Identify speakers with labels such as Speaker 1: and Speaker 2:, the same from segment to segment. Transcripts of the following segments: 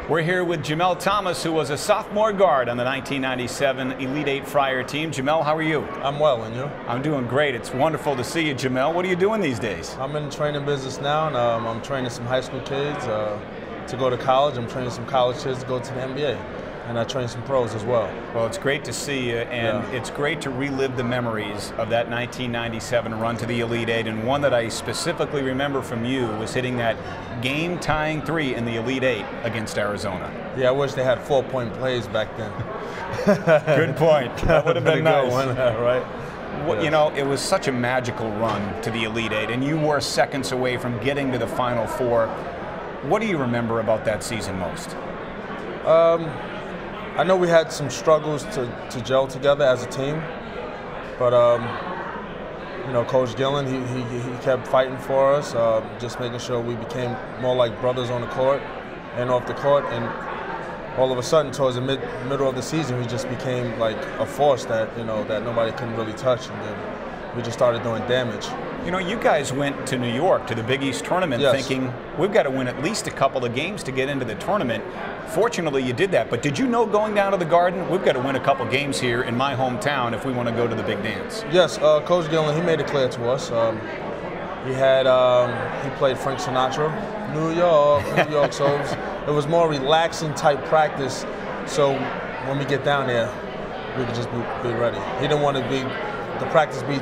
Speaker 1: We're here with Jamel Thomas, who was a sophomore guard on the 1997 Elite Eight Friar team. Jamel, how are you?
Speaker 2: I'm well, and you?
Speaker 1: I'm doing great. It's wonderful to see you, Jamel. What are you doing these days?
Speaker 2: I'm in the training business now, and I'm training some high school kids to go to college. I'm training some college kids to go to the NBA, and I train some pros as well.
Speaker 1: Well, it's great to see you, and it's great to relive the memories of that 1997 run to the Elite Eight, and one that I specifically remember from you was hitting that game-tying three in the Elite Eight against Arizona.
Speaker 2: Yeah, I wish they had 4-point plays back then.
Speaker 1: Good point. That would have been nice.
Speaker 2: Right?
Speaker 1: Well, you know, it was such a magical run to the Elite Eight, and you were seconds away from getting to the Final Four. What do you remember about that season most?
Speaker 2: I know we had some struggles to gel together as a team, but you know, Coach Gillen, he kept fighting for us, just making sure we became more like brothers on the court and off the court. And all of a sudden, towards the middle of the season, we just became like a force that that nobody couldn't really touch, and then we just started doing damage.
Speaker 1: You know, you guys went to New York to the Big East tournament thinking we've got to win at least a couple of games to get into the tournament. Fortunately, you did that. But did you know going down to the Garden, we've got to win a couple games here in my hometown if we want to go to the big dance?
Speaker 2: Yes, Coach Gillen, he made it clear to us. He played Frank Sinatra, New York. So it was more relaxing type practice. So when we get down there, we could just be ready. He didn't want the practice be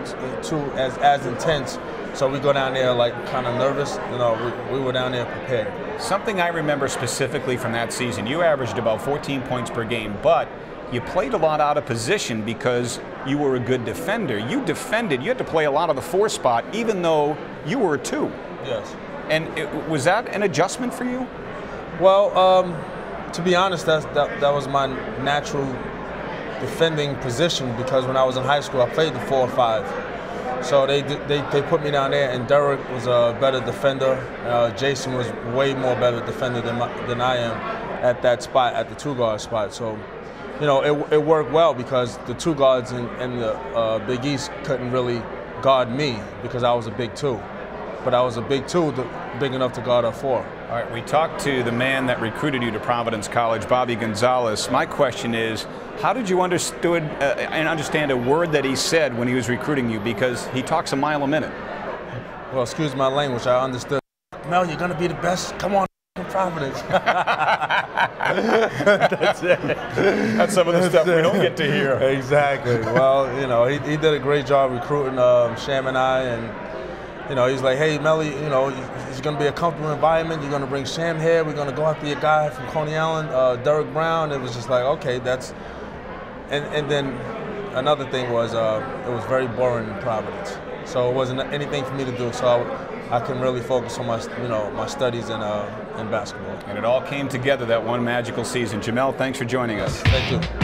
Speaker 2: too as intense, so we go down there like kind of nervous. You know, we were down there prepared.
Speaker 1: Something I remember specifically from that season, you averaged about 14 points per game, but you played a lot out of position because you were a good defender. You defended, you had to play a lot of the 4 spot, even though you were a 2.
Speaker 2: Yes.
Speaker 1: And was that an adjustment for you?
Speaker 2: Well, to be honest, that was my natural defending position, because when I was in high school I played the 4 or 5. So they put me down there, and Derek was a better defender. Jason was way more better defender than I am at that spot, at the 2 guard spot. So you know, it worked well because the 2 guards in the Big East couldn't really guard me because I was a big 2. But I was a big 2, big enough to guard a 4.
Speaker 1: All right, we talked to the man that recruited you to Providence College, Bobby Gonzalez. My question is, how did you understand a word that he said when he was recruiting you? Because he talks a mile a minute.
Speaker 2: Well, excuse my language, I understood. Mel, you're going to be the best. Come on, Providence. That's it.
Speaker 1: That's some of the stuff we don't get to hear.
Speaker 2: Exactly. Well, you know, he did a great job recruiting Sham and I, and you know, he's like, hey, Melly, you know, it's going to be a comfortable environment. You're going to bring Sham here. We're going to go after your guy from Coney Island, Derek Brown. It was just like, okay, that's. And then another thing was it was very boring in Providence, so it wasn't anything for me to do. So I can really focus on my studies and basketball.
Speaker 1: And it all came together that one magical season. Jamel, thanks for joining us.
Speaker 2: Thank you.